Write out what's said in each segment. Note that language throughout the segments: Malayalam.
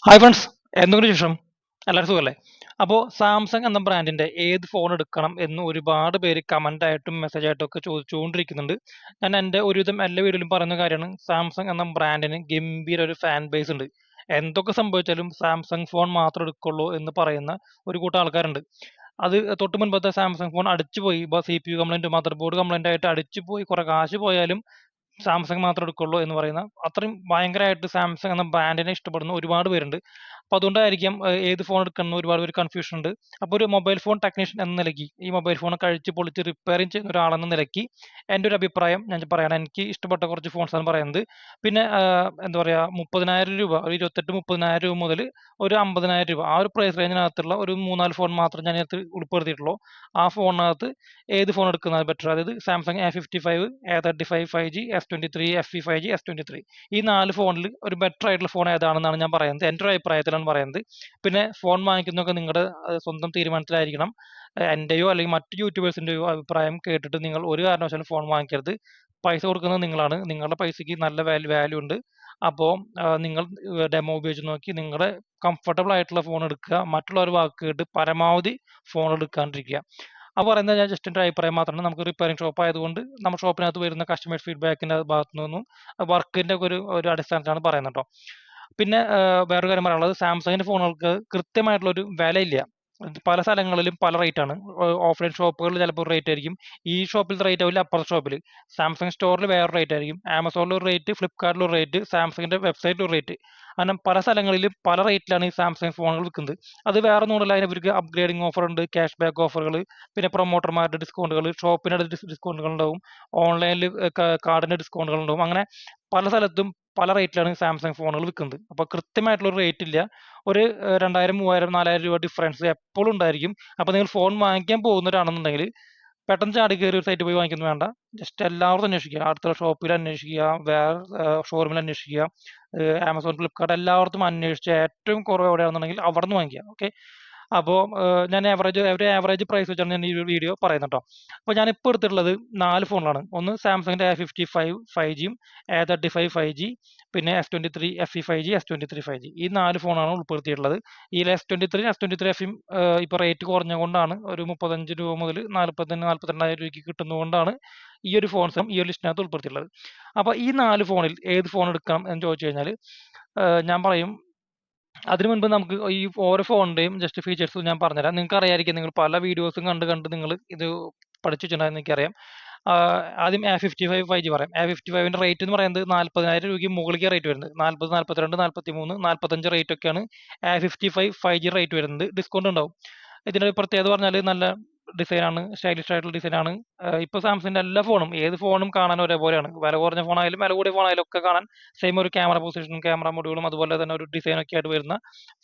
ഹായ് ഫ്രണ്ട്സ്, എന്തെങ്കിലും ശേഷം എല്ലാവരും സുഖമല്ലേ? അപ്പോൾ സാംസങ് എന്ന ബ്രാൻഡിന്റെ ഏത് ഫോൺ എടുക്കണം എന്ന് ഒരുപാട് പേര് കമന്റ് ആയിട്ടും മെസ്സേജ് ആയിട്ടും ഒക്കെ ചോദിച്ചുകൊണ്ടിരിക്കുന്നുണ്ട്. ഞാൻ എൻ്റെ ഒരുവിധം എല്ലാ വീഡിയോയിലും പറയുന്ന കാര്യമാണ്, സാംസങ് എന്ന ബ്രാൻഡിന് ഗംഭീര ഒരു ഫാൻ ബേസ് ഉണ്ട്. എന്തൊക്കെ സംഭവിച്ചാലും സാംസങ് ഫോൺ മാത്രം എടുക്കുള്ളൂ എന്ന് പറയുന്ന ഒരു കൂട്ടം ആൾക്കാരുണ്ട്. അത് തൊട്ട് മുൻപത്തെ സാംസങ് ഫോൺ അടിച്ചുപോയി, CPU complaint, mother board complaint ആയിട്ട് അടിച്ചുപോയി, കുറെ കാശ് പോയാലും സാംസങ് മാത്രം എടുക്കുള്ളൂ എന്ന് പറയുന്ന അത്രയും ഭയങ്കരമായിട്ട് സാംസങ് എന്ന ബ്രാൻഡിനെ ഇഷ്ടപ്പെടുന്ന ഒരുപാട് പേരുണ്ട്. അപ്പോൾ അതുകൊണ്ടായിരിക്കാം ഏത് ഫോൺ എടുക്കണം ഒരുപാട് പേര് കൺഫ്യൂഷൻ ഉണ്ട്. അപ്പോൾ ഒരു മൊബൈൽ ഫോൺ ടെക്നീഷ്യൻ എന്ന നിലയ്ക്ക് ഈ മൊബൈൽ ഫോൺ കഴിച്ച് പൊളിച്ച് റിപ്പയറിംഗ് ചെയ്യുന്ന ഒരാളെന്ന നിലയ്ക്ക് എൻ്റെ ഒരു അഭിപ്രായം ഞാൻ പറയണം. എനിക്ക് ഇഷ്ടപ്പെട്ട കുറച്ച് ഫോൺസ് ആണ് പറയുന്നത്. പിന്നെ എന്താ പറയുക, 30,000 രൂപ, ഒരു 28-30,000 രൂപ മുതൽ ഒരു 50,000 രൂപ, ആ ഒരു പ്രൈസ് റേഞ്ചിനകത്തുള്ള ഒരു 3-4 ഫോൺ മാത്രം ഞാൻ ഇതിനകത്ത് ഉൾപ്പെടുത്തിയിട്ടുള്ളൂ. ആ ഫോണിനകത്ത് ഏത് ഫോൺ എടുക്കുന്നത് ബെറ്റർ, അതായത് Samsung A55, A35 5G, S23 FE 5G, S23, ഈ 4 ഫോണിൽ ഒരു ബെറ്റർ ആയിട്ടുള്ള ഫോൺ ഏതാണെന്നാണ് ഞാൻ പറയുന്നത്. എൻ്റെ ഒരു അഭിപ്രായത്തിലാണ് പറയുന്നത്. പിന്നെ ഫോൺ വാങ്ങിക്കുന്നതൊക്കെ നിങ്ങളുടെ സ്വന്തം തീരുമാനത്തിലായിരിക്കണം. എൻ്റെയോ അല്ലെങ്കിൽ മറ്റു യൂട്യൂബേഴ്സിൻ്റെയോ അഭിപ്രായം കേട്ടിട്ട് നിങ്ങൾ ഒരു കാരണവശാലും ഫോൺ വാങ്ങിക്കരുത്. പൈസ കൊടുക്കുന്നത് നിങ്ങളാണ്. നിങ്ങളുടെ പൈസയ്ക്ക് നല്ല വാല്യൂ ഉണ്ട്. അപ്പോൾ നിങ്ങൾ ഡെമോ ഉപയോഗിച്ച് നോക്കി നിങ്ങളുടെ കംഫർട്ടബിൾ ആയിട്ടുള്ള ഫോൺ എടുക്കുക. മറ്റുള്ളവർ വാക്ക് കേട്ട് പരമാവധി ഫോൺ എടുക്കാണ്ടിരിക്കുക. അത് പറയുന്നത് ഞാൻ ജസ്റ്റ് എൻ്റെ അഭിപ്രായം മാത്രമാണ്. നമുക്ക് റിപ്പയറിംഗ് ഷോപ്പ് ആയതുകൊണ്ട് നമ്മുടെ ഷോപ്പിനകത്ത് വരുന്ന കസ്റ്റമേഴ്സ് ഫീഡ്ബാക്കിൻ്റെ ഭാഗത്തു നിന്നും വർക്കിൻ്റെ ഒരു ഒരു അടിസ്ഥാനത്തിലാണ് പറയുന്നത് കേട്ടോ. പിന്നെ വേറൊരു കാര്യം പറയാനുള്ളത്, സാംസങ്ങിന്റെ ഫോണുകൾക്ക് കൃത്യമായിട്ടുള്ള ഒരു വിലയില്ല. പല സ്ഥലങ്ങളിലും പല റേറ്റ് ആണ്. ഓഫ്ലൈൻ ഷോപ്പുകളിൽ ചിലപ്പോൾ റേറ്റ് ആയിരിക്കും, ഈ ഷോപ്പിൽ റേറ്റ് ആവില്ല, അപ്പുറത്തെ ഷോപ്പിൽ. സാംസങ് സ്റ്റോറിൽ വേറെ റേറ്റ് ആയിരിക്കും, ആമസോണിൽ ഒരു റേറ്റ്, ഫ്ലിപ്കാർട്ടിൽ ഒരു റേറ്റ്, സാംസങ്ങിന്റെ വെബ്സൈറ്റിൽ ഒരു റേറ്റ്. അങ്ങനെ പല സ്ഥലങ്ങളിലും പല റേറ്റിലാണ് ഈ സാംസങ് ഫോണുകൾ വിൽക്കുന്നത്. അത് വേറെ ഒന്നുമില്ല, അതിന് ഇവർക്ക് അപ്ഗ്രേഡിംഗ് ഓഫർ ഉണ്ട്, ക്യാഷ് ബാക്ക് ഓഫറുകൾ, പിന്നെ പ്രൊമോട്ടർമാരുടെ ഡിസ്കൗണ്ടുകൾ, ഷോപ്പിന്റെ ഡിസ്കൗണ്ടുകൾ ഉണ്ടാവും, ഓൺലൈനിൽ കാർഡിന്റെ ഡിസ്കൗണ്ടുകൾ ഉണ്ടാവും. അങ്ങനെ പല സ്ഥലത്തും പല റേറ്റിലാണ് സാംസങ് ഫോണുകൾ വിൽക്കുന്നത്. അപ്പോൾ കൃത്യമായിട്ടുള്ള ഒരു റേറ്റ് ഇല്ല. ഒരു 2,000, 3,000, 4,000 രൂപ ഡിഫറൻസ് എപ്പോഴും ഉണ്ടായിരിക്കും. അപ്പോൾ നിങ്ങൾ ഫോൺ വാങ്ങിക്കാൻ പോകുന്നവരാണെന്നുണ്ടെങ്കിൽ പെട്ടെന്ന് ചാടി കയറി ഒരു സൈറ്റ് പോയി വാങ്ങിക്കുന്നത് വേണ്ട. ജസ്റ്റ് എല്ലാവരും അന്വേഷിക്കുക, അടുത്തുള്ള ഷോപ്പിൽ അന്വേഷിക്കുക, വേറെ ഷോറൂമിൽ അന്വേഷിക്കുക, ആമസോൺ, ഫ്ലിപ്കാർട്ട്, എല്ലായിടത്തും അന്വേഷിച്ച് ഏറ്റവും കുറവ് എവിടെയാണെന്നുണ്ടെങ്കിൽ അവിടെ നിന്ന് വാങ്ങിക്കുക. ഓക്കെ. അപ്പോൾ ഞാൻ ഒരു ആവറേജ് പ്രൈസ് വെച്ചാണ് ഞാൻ ഈ ഒരു വീഡിയോ പറയുന്നത് കേട്ടോ. അപ്പോൾ ഞാൻ ഇപ്പോൾ എടുത്തിട്ടുള്ളത് 4 ഫോണിലാണ്. ഒന്ന് സാംസങ്ങിന്റെ A55 5G, A35 5G, പിന്നെ S23 FE 5G, S23 5G, ഈ 4 ഫോണാണ് ഉൾപ്പെടുത്തിയിട്ടുള്ളത്. ഈ S23 FE ഇപ്പോൾ റേറ്റ് കുറഞ്ഞുകൊണ്ടാണ്, ഒരു 35 രൂപ മുതൽ 40,000-42,000 രൂപയ്ക്ക് കിട്ടുന്നതുകൊണ്ടാണ് ഈ ഒരു ഫോൺസും ഈ ഒരു ലിസ്റ്റിനകത്ത് ഉൾപ്പെടുത്തിയിട്ടുള്ളത്. അപ്പോൾ ഈ 4 ഫോണിൽ ഏത് ഫോൺ എടുക്കാം എന്ന് ചോദിച്ചു കഴിഞ്ഞാൽ ഞാൻ പറയും, അതിനു മുൻപ് നമുക്ക് ഈ ഓരോ ഫോണിന്റെയും ജസ്റ്റ് ഫീച്ചേഴ്സ് ഞാൻ പറഞ്ഞുതരാം. നിങ്ങൾക്ക് അറിയായിരിക്കും, നിങ്ങൾ പല വീഡിയോസും കണ്ട് കണ്ട് നിങ്ങൾ ഇത് പഠിച്ചു വെച്ചിട്ടുണ്ടായിരുന്നു, എനിക്കറിയാം. ആദ്യം A55 5G പറയാം. A55ന്റെ റേറ്റ് എന്ന് പറയുന്നത് 40,000 രൂപയ്ക്ക് മുകളിലേക്ക് റേറ്റ് വരുന്നത്. 40, 42, 43, 45 റേറ്റ് ഒക്കെയാണ് A55 5G റേറ്റ് വരുന്നത്. ഡിസ്കൗണ്ട് ഉണ്ടാവും. ഇതിന്റെ ഒരു പ്രത്യേകത പറഞ്ഞാൽ നല്ല ഡിസൈനാണ്, സ്റ്റൈലിഷ് ആയിട്ടുള്ള ഡിസൈനാണ്. ഇപ്പോൾ സാംസങ്ങിന്റെ എല്ലാ ഫോണും, ഏത് ഫോണും കാണാൻ ഒരേപോലെയാണ്. വില കുറഞ്ഞ ഫോണായാലും വില കൂടിയ ഫോണായാലും ഒക്കെ കാണാൻ സെയിം ഒരു ക്യാമറ പൊസിഷനും ക്യാമറ മൊഡ്യൂളും അതുപോലെ തന്നെ ഒരു ഡിസൈനൊക്കെ ആയിട്ട് വരുന്ന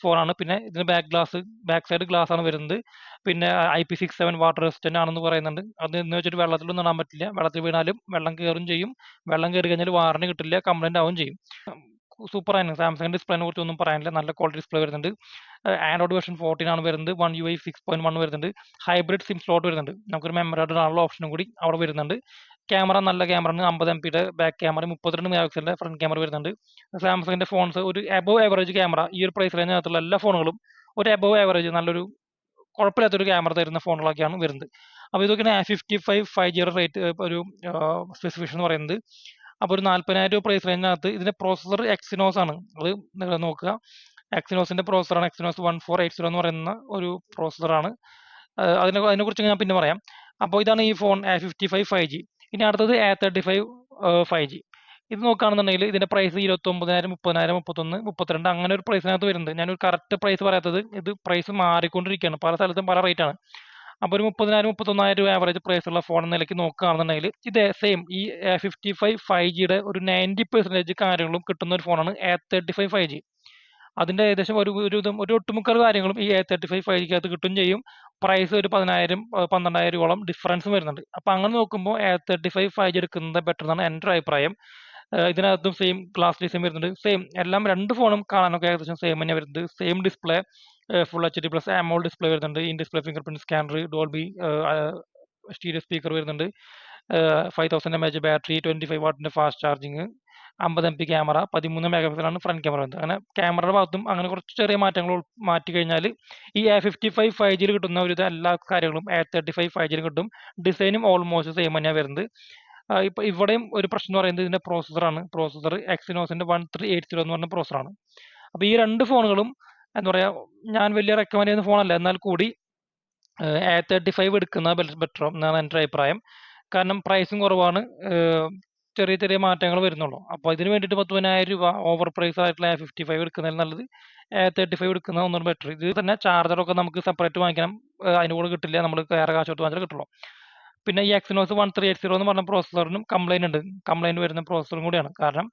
ഫോണാണ്. പിന്നെ ഇതിന് ബാക്ക് സൈഡ് ഗ്ലാസ് ആണ് വരുന്നത്. പിന്നെ IP67 വാട്ടർ റെസിസ്റ്റന്റ് ആണെന്ന് പറയുന്നുണ്ട്. അത് എന്ന് വെച്ചിട്ട് വെള്ളത്തിലൊന്നും ഇടാൻ പറ്റില്ല. വെള്ളത്തിൽ വീണാലും വെള്ളം കയറും ചെയ്യും. വെള്ളം കയറി കഴിഞ്ഞാൽ വാറണ്ടി കിട്ടില്ല, കംപ്ലൈന്റ് ആവും ചെയ്യും. സൂപ്പറാണ്. സാംസങ്ങിന്റെ ഡിസ്പ്ലേനെ കുറിച്ച് ഒന്നും പറയാനില്ല, നല്ല ക്വാളിറ്റി ഡിസ്പ്ലേ വരുന്നുണ്ട്. ആൻഡ്രോയിഡ് വെർഷൻ 14 ആണ് വരുന്നത്. One UI 6.1 വരുന്നുണ്ട്. ഹൈബ്രിഡ് സിം സ്ലോട്ട് വരുന്നുണ്ട്. നമുക്കൊരു മെമ്മറി കാർഡ് ഇടാനുള്ള ഓപ്ഷനും കൂടി അവിടെ വരുന്നുണ്ട്. ക്യാമറ നല്ല ക്യാമറയാണ്. 50 MP ബാക്ക് ക്യാമറ, 32 മെഗാ പിക്സലിന്റെ ഫ്രണ്ട് ക്യാമറ വരുന്നുണ്ട്. സാംസങ്ങിന്റെ ഫോൺസ് ഒരു എബോവ് ആവറേജ് ക്യാമറ, ഈ ഒരു പ്രൈസ് റേഞ്ചിനകത്തുള്ള എല്ലാ ഫോണുകളും ഒരു എബോവ് ആവറേജ്, നല്ലൊരു കുഴപ്പമില്ലാത്തൊരു ക്യാമറ തരുന്ന ഫോണുകളൊക്കെയാണ് വരുന്നത്. അപ്പോൾ ഇതൊക്കെയാണ് A55 5G റേറ്റ്, ഒരു സ്പെസിഫിക്കേഷൻ എന്ന് പറയുന്നത്. അപ്പോൾ ഒരു 40,000 രൂപ പ്രൈസ് റേഞ്ചിനകത്ത് ഇതിന്റെ പ്രോസസർ എക്സിനോസ് ആണ്. അത് നിങ്ങൾ നോക്കുക, എക്സിനോസിന്റെ പ്രോസസറാണ്. എക്സിനോസ് 1480 എന്ന് പറയുന്ന ഒരു പ്രോസസറാണ്. അതിനെക്കുറിച്ച് ഞാൻ പിന്നെ പറയാം. അപ്പോൾ ഇതാണ് ഈ ഫോൺ A55 5G. ഇനി അടുത്തത് A35 5G. ഇത് നോക്കുകയാണെന്നുണ്ടെങ്കിൽ ഇതിന്റെ പ്രൈസ് 29,000, 30,000, 31, 32 അങ്ങനെ ഒരു പ്രൈസിനകത്ത് വരുന്നുണ്ട്. ഞാനൊരു കറക്റ്റ് പ്രൈസ് പറയാത്തത്, ഇത് പ്രൈസ് മാറിക്കൊണ്ടിരിക്കുകയാണ്, പല സ്ഥലത്തും പല റേറ്റ് ആണ്. അപ്പോൾ ഒരു 30,000, 31,000 രൂപ ആവറേജ് പ്രൈസ് ഉള്ള ഫോൺ നിലയ്ക്ക് നോക്കുകയാണെന്നുണ്ടെങ്കിൽ ഇത് സെയിം ഈ A55 5Gയുടെ ഒരു 90% കാര്യങ്ങളും കിട്ടുന്ന ഒരു ഫോണാണ് A35 5G. അതിന്റെ ഏകദേശം ഒരു ഒട്ടുമുക്കാൽ കാര്യങ്ങളും ഈ A35 5Gക്കകത്ത് കിട്ടും ചെയ്യും. പ്രൈസ് ഒരു 10,000, 12,000 രൂപയോളം ഡിഫറൻസ് വരുന്നുണ്ട്. അപ്പൊ അങ്ങനെ നോക്കുമ്പോൾ A35 5G എടുക്കുന്നത് ബെറ്റർ എന്നാണ് എൻ്റെ ഒരു അഭിപ്രായം. ഇതിനകത്തും സെയിം ഗ്ലാസ് ഡിസൈൻ വരുന്നുണ്ട്. സെയിം എല്ലാം, രണ്ട് ഫോണും കാണാനൊക്കെ ഏകദേശം സെയിം തന്നെ വരുന്നത്. Same display, full HD plus AMOLED display വരുന്നുണ്ട്. In display finger print scanner, Dolby stereo speaker വരുന്നുണ്ട്. 5000 mAh ബാറ്ററി, 25 വാട്ടിന്റെ fast charging, 50 MP camera, 13 mega പിക്സലാണ് ഫ്രണ്ട് ക്യാമറ വരുന്നത്. അങ്ങനെ ക്യാമറയുടെ ഭാഗത്തും അങ്ങനെ കുറച്ച് ചെറിയ മാറ്റങ്ങൾ മാറ്റി കഴിഞ്ഞാൽ ഈ A55 5G കിട്ടുന്ന ഒരു എല്ലാ കാര്യങ്ങളും A35 5G കിട്ടും. ഡിസൈനും ഓൾമോസ്റ്റ് സെയിം തന്നെയാണ് വരുന്നത്. ഇപ്പൊ ഇവിടെയും ഒരു പ്രശ്നം എന്ന് പറയുന്നത് ഇതിന്റെ പ്രോസസ്സറാണ്. പ്രോസസ്സർ എക്സിനോസിന്റെ 1380 എന്ന് പറഞ്ഞ പ്രോസസ്സറാണ്. അപ്പൊ ഈ രണ്ട് ഫോണുകളും എന്താ പറയാ, ഞാൻ വലിയ റെക്കമെൻഡ് ചെയ്യുന്ന ഫോണല്ല, എന്നാൽ കൂടി A35 എടുക്കുന്ന ബെറ്റർ എന്നാണ് എൻ്റെ അഭിപ്രായം. കാരണം പ്രൈസും കുറവാണ്, ചെറിയ ചെറിയ മാറ്റങ്ങൾ വരുന്നുള്ളൂ. അപ്പോൾ ഇതിന് വേണ്ടിയിട്ട് 10,000 രൂപ ഓവർ പ്രൈസ് ആയിട്ടുള്ള A55 എടുക്കുന്നതിൽ നല്ലത് A35 എടുക്കുന്ന ഒന്നും ബെറ്റർ. ഇത് തന്നെ ചാർജറൊക്കെ നമുക്ക് സെപ്പറേറ്റ് വാങ്ങിക്കണം, അതിന് കൂടെ കിട്ടില്ല, നമ്മൾ വേറെ കാശ് കൊടുത്ത് വാങ്ങിച്ചാൽ കിട്ടുള്ളൂ. പിന്നെ ഈ എക്സിനോസ് 1380 എന്ന് പറഞ്ഞ പ്രോസസ്സറിനും കംപ്ലൈന്റ് ഉണ്ട്. കംപ്ലൈന്റ് വരുന്ന പ്രോസസ്സറും കൂടിയാണ്. കാരണം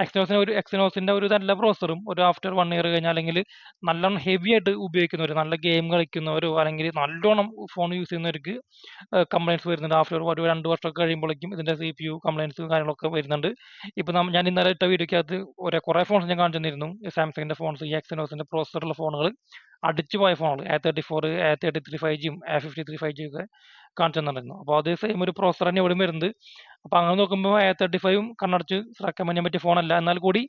എക്സിനോസിന്റെ ഒരു നല്ല പ്രോസസ്സറും ഒരു ആഫ്റ്റർ 1 ഇയർ കഴിഞ്ഞാൽ, അല്ലെങ്കിൽ നല്ലോണം ഹെവി ആയിട്ട് ഉപയോഗിക്കുന്നവർ, നല്ല ഗെയിം കളിക്കുന്നവരോ അല്ലെങ്കിൽ നല്ലോണം ഫോൺ യൂസ് ചെയ്യുന്നവർക്ക് കംപ്ലൈൻറ്റ്സ് വരുന്നുണ്ട്. ആഫ്റ്റർ ഒരു 2 വർഷമൊക്കെ കഴിയുമ്പോഴേക്കും ഇതിന്റെ CPU കംപ്ലൈൻറ്റ്സും കാര്യങ്ങളൊക്കെ വരുന്നുണ്ട്. ഇപ്പൊ ഞാൻ ഇന്നലെ ഇട്ട വീഡിയോക്കകത്ത് കുറെ ഫോൺസ് ഞാൻ കാണിച്ചു തന്നിരുന്നു. സാംസങ്ങിന്റെ ഫോൺസ്, ഈ എക്സിനോസിന്റെ പ്രോസസ്സറുള്ള ഫോണുകൾ, അടിച്ചു പോയ ഫോണുകൾ A34, A33 5G, A53 5G ഒക്കെ കാണിച്ചു തന്നിട്ടുണ്ടായിരുന്നു. അപ്പോൾ അത് സെയിം ഒരു പ്രോസസ്സർ തന്നെ ഇവിടെ വരുന്നത്. അപ്പൊ അങ്ങനെ നോക്കുമ്പോൾ A35 കണ്ണടച്ച് റെക്കമെൻഡ് ചെയ്യാൻ പറ്റിയ ഫോണല്ല. എന്നാൽ കൂടി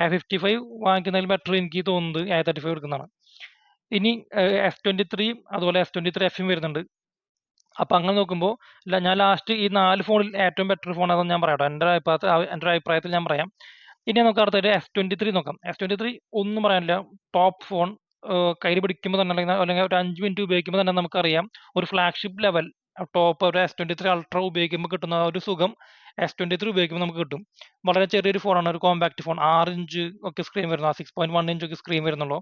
A55 വാങ്ങിക്കുന്നതിൽ ബെറ്റർ എനിക്ക് തോന്നുന്നത് A35 എടുക്കുന്നതാണ്. ഇനി S23 അതുപോലെ S23 F വരുന്നുണ്ട്. അപ്പൊ അങ്ങനെ നോക്കുമ്പോൾ ഞാൻ ലാസ്റ്റ് ഈ 4 ഫോണിൽ ഏറ്റവും ബെറ്റർ ഫോൺ അതെന്ന് ഞാൻ പറയാം. എൻ്റെ അഭിപ്രായത്തിൽ ഞാൻ പറയാം. ഇനി നമുക്ക് അടുത്തായിട്ട് S23 നോക്കാം. S23 ഒന്നും പറയാനില്ല, ടോപ്പ് ഫോൺ. കയ്യിൽ പിടിക്കുമ്പോൾ തന്നെ അല്ലെങ്കിൽ ഒരു 5 മിനിറ്റ് ഉപയോഗിക്കുമ്പോൾ തന്നെ നമുക്കറിയാം ഒരു ഫ്ലാഗ്ഷിപ്പ് ലെവൽ ടോപ്പ് ഒരു S23 അൾട്ര ഉപയോഗിക്കുമ്പോൾ കിട്ടുന്ന ഒരു സുഖം S23 ഉപയോഗിക്കുമ്പോൾ നമുക്ക് കിട്ടും. വളരെ ചെറിയൊരു ഫോണാണ്, ഒരു കോമ്പാക്ട് ഫോൺ. 6 ഇഞ്ച് ഒക്കെ സ്ക്രീൻ വരുന്നു, 6.1 ഇഞ്ച് ഒക്കെ സ്ക്രീൻ വരുന്നുള്ളൂ.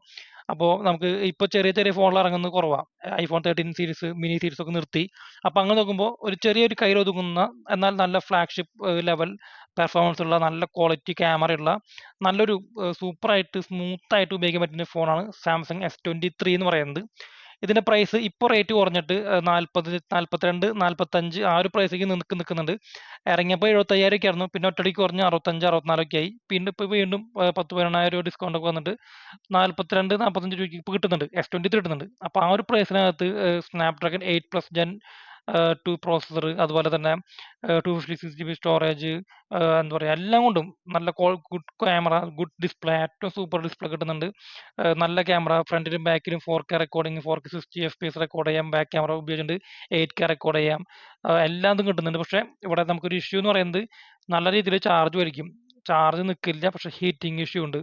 അപ്പോൾ നമുക്ക് ഇപ്പോൾ ചെറിയ ചെറിയ ഫോണിൽ ഇറങ്ങുന്നത് കുറവാണ്. iPhone 13 സീരീസ്, മിനി സീരീസ് ഒക്കെ നിർത്തി. അപ്പോൾ അങ്ങനെ നോക്കുമ്പോൾ ഒരു ചെറിയൊരു കയ്യിൽ ഒതുങ്ങുന്ന എന്നാൽ നല്ല ഫ്ലാഗ്ഷിപ്പ് ലെവൽ പെർഫോമൻസ് ഉള്ള, നല്ല ക്വാളിറ്റി ക്യാമറയുള്ള, നല്ലൊരു സൂപ്പറായിട്ട് സ്മൂത്ത് ആയിട്ട് ഉപയോഗിക്കാൻ പറ്റുന്ന ഫോണാണ് സാംസങ് S23 എന്ന് പറയുന്നത്. ഇതിന്റെ പ്രൈസ് ഇപ്പോൾ റേറ്റ് കുറഞ്ഞിട്ട് 40, 42, 45 ആ ഒരു പ്രൈസിലേക്ക് നിൽക്കുന്നുണ്ട്. ഇറങ്ങിയപ്പോൾ 75,000 ഒക്കെ ആയിരുന്നു, പിന്നെ ഒറ്റയടിക്ക് കുറഞ്ഞ് 65, 64 ഒക്കെ ആയി. പിന്നെ ഇപ്പോൾ വീണ്ടും 10-15,000 രൂപ ഡിസ്കൗണ്ട് ഒക്കെ വന്നിട്ട് 42, 45 രൂപയ്ക്ക് ഇപ്പോൾ കിട്ടുന്നുണ്ട്, S23 കിട്ടുന്നുണ്ട്. അപ്പോൾ ആ ഒരു പ്രൈസിനകത്ത് സ്നാപ്ഡ്രാഗൺ 8+ Gen 2 പ്രോസസ്സർ, അതുപോലെ തന്നെ 256 GB സ്റ്റോറേജ്, എന്താ പറയുക, എല്ലാം കൊണ്ടും നല്ല ഗുഡ് ക്യാമറ, ഗുഡ് ഡിസ്പ്ലേ, ഏറ്റവും സൂപ്പർ ഡിസ്പ്ലേ കിട്ടുന്നുണ്ട്. നല്ല ക്യാമറ, ഫ്രണ്ടിലും ബാക്കിലും 4K recording, 4K 60 FPS record ചെയ്യാം, ബാക്ക് ക്യാമറ ഉപയോഗിച്ചിട്ടുണ്ട് 8K റെക്കോർഡ് ചെയ്യാം, എല്ലാം കിട്ടുന്നുണ്ട്. പക്ഷേ ഇവിടെ നമുക്കൊരു ഇഷ്യൂ എന്ന് പറയുന്നത് നല്ല രീതിയിൽ ചാർജ് വലിക്കും, ചാർജ് നിൽക്കില്ല, പക്ഷേ ഹീറ്റിംഗ് ഇഷ്യൂ ഉണ്ട്.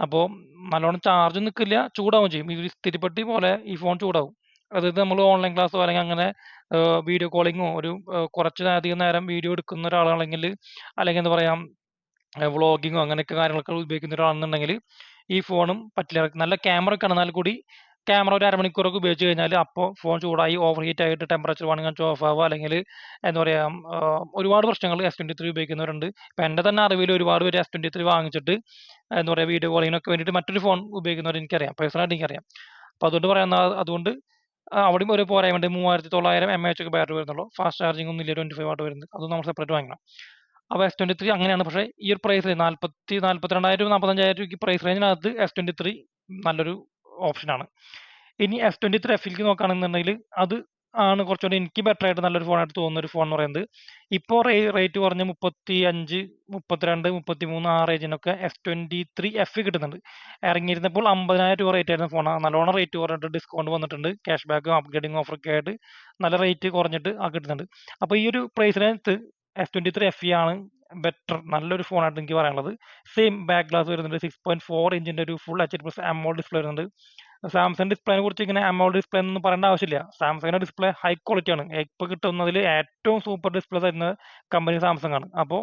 അപ്പോൾ നല്ലോണം ചാർജ് നിൽക്കില്ല, ചൂടാവും ചെയ്യും. ഈ തിരിപ്പട്ടി പോലെ ഈ ഫോൺ ചൂടാവും. അതായത് നമ്മൾ ഓൺലൈൻ ക്ലാസ്സോ അല്ലെങ്കിൽ അങ്ങനെ വീഡിയോ കോളിങ്ങോ ഒരു കുറച്ച് അധികം നേരം വീഡിയോ എടുക്കുന്ന ഒരാളാണെങ്കിൽ, അല്ലെങ്കിൽ എന്താ പറയാ, വ്ളോഗിങ്ങോ അങ്ങനെയൊക്കെ കാര്യങ്ങളൊക്കെ ഉപയോഗിക്കുന്ന ഒരാളാണെന്നുണ്ടെങ്കിൽ ഈ ഫോണും പറ്റില്ല. നല്ല ക്യാമറ ഒക്കെ ആണെങ്കിൽ കൂടി ക്യാമറ ഒരു അരമണിക്കൂറൊക്കെ ഉപയോഗിച്ച് കഴിഞ്ഞാൽ അപ്പോൾ ഫോൺ ചൂടായി ഓവർ ഹീറ്റ് ആയിട്ട് ടെമ്പറേച്ചർ വേണമെങ്കിൽ ഓഫ് ആവുക, അല്ലെങ്കിൽ എന്താ പറയാ, ഒരുപാട് പ്രശ്നങ്ങൾ S23 ഉപയോഗിക്കുന്നവരുണ്ട്. ഇപ്പം എൻ്റെ തന്നെ അറിവിൽ ഒരുപാട് പേര് S23 വാങ്ങിച്ചിട്ട് എന്താ പറയുക, വീഡിയോ കോളിങ്ങിനൊക്കെ വേണ്ടിയിട്ട് മറ്റൊരു ഫോൺ ഉപയോഗിക്കുന്നവർ എനിക്കറിയാം, പേഴ്സണലായിട്ട് എനിക്കറിയാം. അപ്പോൾ അതുകൊണ്ട് പറയാം, അതുകൊണ്ട് അവിടെയും ഒരു പോരായ്മയുണ്ട്. 3900 mAh ഒക്കെ ബാറ്ററി വരുന്നുള്ളൂ, ഫാസ്റ്റ് ചാർജിങ് ഒന്നും ഇല്ല, 25 വാട്ട് വരുന്നത്, അത് നമ്മൾ സെപ്പറേറ്റ് വാങ്ങണം. അപ്പോൾ S23 അങ്ങനെയാണ്. പക്ഷേ ഈ ഒരു പ്രൈസ് 42,000 45,000 രൂപയ്ക്ക് പ്രൈസ് റേഞ്ചിനകത്ത് S23 നല്ലൊരു ഓപ്ഷനാണ്. ഇനി S23 Fലേക്ക് നോക്കുകയാണെന്നുണ്ടെങ്കിൽ അത് ആണ് കുറച്ചുകൂടി എനിക്ക് ബെറ്റർ ആയിട്ട് നല്ലൊരു ഫോണായിട്ട് തോന്നുന്ന ഒരു ഫോൺ എന്ന് പറയുന്നത്. ഇപ്പോൾ റേറ്റ് കുറഞ്ഞ് 35, 32, 33 ആ റേഞ്ചിനൊക്കെ S23 F കിട്ടുന്നുണ്ട്. ഇറങ്ങിയിരുന്നപ്പോൾ 50,000 രൂപ റേറ്റ് ആയിരുന്ന ഫോണാണ്. നല്ലോണം റേറ്റ് കുറഞ്ഞിട്ട് ഡിസ്കൗണ്ട് വന്നിട്ടുണ്ട്, ക്യാഷ് ബാക്കും അപ്ഗ്രേഡിംഗ് ഓഫറൊക്കെ ആയിട്ട് നല്ല റേറ്റ് കുറഞ്ഞിട്ട് കിട്ടുന്നുണ്ട്. അപ്പോൾ ഈ ഒരു പ്രൈസിനകത്ത് S23 FE ആണ് ബെറ്റർ, നല്ലൊരു ഫോണായിട്ട് എനിക്ക് പറയാനുള്ളത്. സെയിം ബാക്ക് ഗ്ലാസ് വരുന്നുണ്ട്, 6.4 ഇഞ്ചിന്റെ ഒരു ഫുൾ HD+ AMOLED ഡിസ്പ്ലേ വരുന്നുണ്ട്. സാംസങ് ഡിസ്പ്ലേനെ കുറിച്ച് ഇങ്ങനെ AMOLED ഡിസ്പ്ലേ ഒന്നും പറയേണ്ട ആവശ്യമില്ല. സാംസങ്ങിന്റെ ഡിസ്പ്ലേ ഹൈ ക്വാളിറ്റി ആണ്. ഇപ്പോൾ കിട്ടുന്നതിൽ ഏറ്റവും സൂപ്പർ ഡിസ്പ്ലേ തരുന്ന കമ്പനി സാംസങ് ആണ്. അപ്പോൾ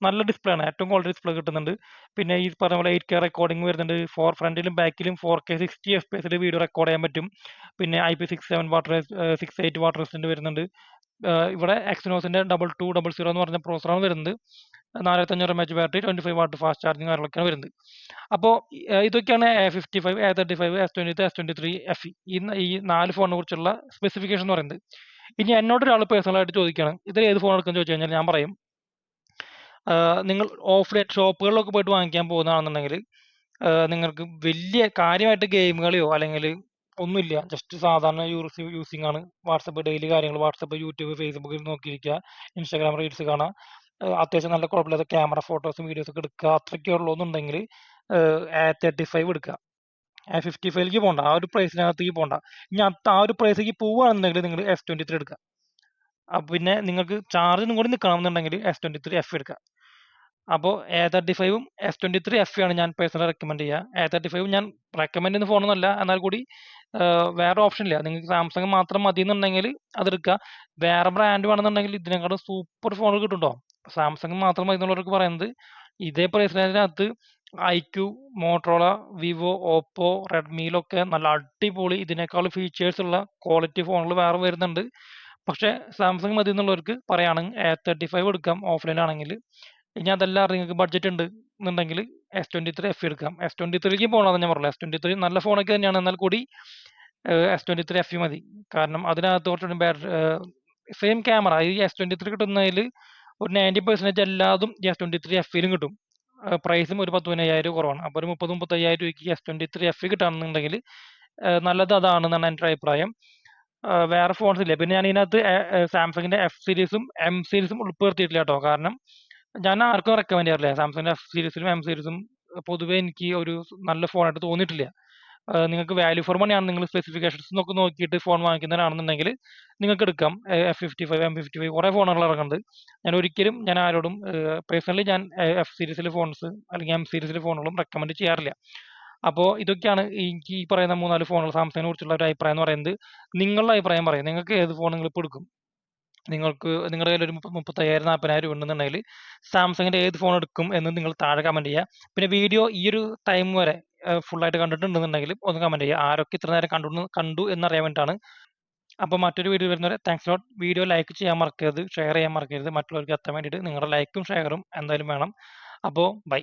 നല്ല ഡിസ്പ്ലേ ആണ്, ഏറ്റവും ക്വാളിറ്റി ഡിസ്പ്ലേ കിട്ടുന്നുണ്ട്. പിന്നെ ഈ പറഞ്ഞ പോലെ 8K റെക്കോർഡിംഗ് വരുന്നുണ്ട്, ഫ്രണ്ടിലും ബാക്കിലും 4K 60 FPS വീഡിയോ റെക്കോർഡ് ചെയ്യാൻ പറ്റും. പിന്നെ IP67 68 വാട്ടർ റെസിസ്റ്റന്റ് വരുന്നുണ്ട്. ഇവിടെ എക്സിനോസിന്റെ 2200 എന്ന് പറഞ്ഞ പ്രോസറാണ് വരുന്നത്. 4500 mAh battery, 25 what fast charging കാര്യങ്ങളൊക്കെയാണ് വരുന്നത്. അപ്പോൾ ഇതൊക്കെയാണ് A55, A35, S20, S23 FE ഈ 4 ഫോണിനെ കുറിച്ചുള്ള സ്പെസിഫിക്കേഷൻ എന്ന് പറയുന്നത്. ഇനി എന്നോട് ഒരാൾ പേഴ്സണലായിട്ട് ചോദിക്കുകയാണ്, ഇതിൽ ഏത് ഫോൺ എടുക്കുമെന്ന് ചോദിച്ചു കഴിഞ്ഞാൽ ഞാൻ പറയും, നിങ്ങൾ ഓഫ്ലൈൻ ഷോപ്പുകളിലൊക്കെ പോയിട്ട് വാങ്ങിക്കാൻ പോകുന്നതാണെന്നുണ്ടെങ്കിൽ നിങ്ങൾക്ക് വലിയ കാര്യമായിട്ട് ഗെയിം കളിയോ അല്ലെങ്കിൽ ഒന്നുമില്ല, ജസ്റ്റ് സാധാരണ യൂസിങ് ആണ്. വാട്സപ്പ് ഡെയിലി കാര്യങ്ങൾ, വാട്സപ്പ്, യൂട്യൂബ്, ഫേസ്ബുക്കിൽ നോക്കിയിരിക്കുക, ഇൻസ്റ്റാഗ്രാം റീൽസ് കാണാം, അത്യാവശ്യം നല്ല കുഴപ്പമില്ലാത്ത ക്യാമറ ഫോട്ടോസും വീഡിയോസ് ഒക്കെ എടുക്കുക അത്രയ്ക്കേ ഉള്ളൂ എന്നുണ്ടെങ്കിൽ A35 എടുക്കുക. A55ലേക്ക് പോകണ്ട, ആ ഒരു പ്രൈസിനകത്തേക്ക് പോകണ്ട. ഇനി ആ ഒരു പ്രൈസിലേക്ക് പോവുകയാണെന്നുണ്ടെങ്കിൽ നിങ്ങൾ S23 എടുക്കുക. അപ്പൊ പിന്നെ നിങ്ങൾക്ക് ചാർജിനും കൂടി നിൽക്കണമെന്നുണ്ടെങ്കിൽ S23F എടുക്കുക. അപ്പോൾ A35ഉം S23F ആണ് ഞാൻ പേഴ്സണലി റെക്കമെൻഡ് ചെയ്യുക. A35 ഞാൻ റെക്കമെൻഡ് ചെയ്യുന്ന ഫോണൊന്നുമല്ല, എന്നാൽ കൂടി വേറെ ഓപ്ഷൻ ഇല്ല. നിങ്ങൾക്ക് സാംസങ് മാത്രം മതി എന്നുണ്ടെങ്കിൽ അതെടുക്കുക. വേറെ ബ്രാൻഡ് വേണമെന്നുണ്ടെങ്കിൽ ഇതിനെക്കാളും സൂപ്പർ ഫോൺ കിട്ടും കേട്ടോ. സാംസങ് മാത്രം മതി എന്നുള്ളവർക്ക് പറയുന്നത് ഇതേ പ്രൈസ് റേഞ്ചിനകത്ത് IQ, മോട്ടറോള, വിവോ, ഓപ്പോ, റെഡ്മിയിലൊക്കെ നല്ല അടിപൊളി ഇതിനേക്കാൾ ഫീച്ചേഴ്സ് ഉള്ള ക്വാളിറ്റി ഫോണുകൾ വേറെ വരുന്നുണ്ട്. പക്ഷേ സാംസങ് മതി എന്നുള്ളവർക്ക് പറയുകയാണെങ്കിൽ A35 എടുക്കാം ഓഫ്ലൈൻ ആണെങ്കിൽ. ഇനി അതല്ല നിങ്ങൾക്ക് ബഡ്ജറ്റ് ഉണ്ട് എന്നുണ്ടെങ്കിൽ S23F എടുക്കാം. S23ലേക്ക് പോകണമെന്ന് ഞാൻ പറഞ്ഞില്ല. S23 നല്ല ഫോണൊക്കെ തന്നെയാണ്, എന്നാൽ കൂടി S23F മതി. കാരണം അതിനകത്ത് കുറച്ചുകൂടി ബാറ്ററി സെയിം ക്യാമറ ഈ S23 കിട്ടുന്നതിൽ ഒരു 90% എല്ലാതും S23Fയിലും കിട്ടും. പ്രൈസും ഒരു 10-15,000 കുറവാണ്. അപ്പോൾ ഒരു 30-35,000 രൂപയ്ക്ക് S23F കിട്ടുകയാണെന്നുണ്ടെങ്കിൽ നല്ലത് അതാണെന്നാണ് എൻ്റെ ഒരു അഭിപ്രായം. വേറെ ഫോൺസ് ഇല്ല. പിന്നെ ഞാൻ ഇതിനകത്ത് സാംസങ്ങിന്റെ F സീരീസും M സീരീസും ഉൾപ്പെടുത്തിയിട്ടില്ല കേട്ടോ. കാരണം ഞാൻ ആർക്കും റെക്കമെൻഡ് ചെയ്യാറില്ല. സാംസങ്ങിന്റെ F സീരീസിലും M സീരീസും പൊതുവെ എനിക്ക് ഒരു നല്ല ഫോണായിട്ട് തോന്നിയിട്ടില്ല. നിങ്ങൾക്ക് വാല്യൂ ഫോർ മണി ആണ്, നിങ്ങൾ സ്പെസിഫിക്കേഷൻസ് ഒക്കെ നോക്കിയിട്ട് ഫോൺ വാങ്ങിക്കുന്നവരാണെന്നുണ്ടെങ്കിൽ നിങ്ങൾക്ക് എടുക്കാം. F55, M55 കുറേ ഫോണുകൾ ഇറങ്ങുന്നുണ്ട്. ഞാൻ ആരോടും പേഴ്സണലി ഞാൻ F സീരീസിലെ ഫോൺസ് അല്ലെങ്കിൽ M സീരീസിലെ ഫോണുകളും റെക്കമെൻഡ് ചെയ്യാറില്ല. അപ്പോൾ ഇതൊക്കെയാണ് എനിക്ക് ഈ പറയുന്ന 3-4 ഫോണുകൾ സാംസങ്ങിനെ കുറിച്ചുള്ള ഒരു അഭിപ്രായം എന്ന് പറയുന്നത്. നിങ്ങളുടെ അഭിപ്രായം പറയും. നിങ്ങൾക്ക് ഏത് ഫോൺ നിങ്ങൾ ഇപ്പോൾ എടുക്കും? നിങ്ങളുടെ കയ്യിൽ ഒരു 35,000-40,000 രൂപ ഉണ്ടെന്നുണ്ടെങ്കിൽ സാംസങ്ങിന്റെ ഏത് ഫോൺ എടുക്കും എന്ന് നിങ്ങൾ താഴെ കമന്റ് ചെയ്യുക. പിന്നെ വീഡിയോ ഈ ഒരു ടൈം വരെ ഫുൾ ആയിട്ട് കണ്ടിട്ടുണ്ടെന്നുണ്ടെങ്കിൽ ഒന്ന് കമന്റ് ചെയ്യുക. ആരൊക്കെ ഇത്ര നേരം കണ്ടു എന്നറിയാൻ വേണ്ടിയിട്ടാണ്. അപ്പോൾ മറ്റൊരു വീഡിയോ വരുന്നവരെ താങ്ക്സ് ലോട്ട്. വീഡിയോ ലൈക്ക് ചെയ്യാൻ മറക്കരുത്, ഷെയർ ചെയ്യാൻ മറക്കരുത്. മറ്റുള്ളവർക്ക് എത്താൻ വേണ്ടിയിട്ട് നിങ്ങളുടെ ലൈക്കും ഷെയറും എന്തായാലും വേണം. അപ്പോൾ ബൈ.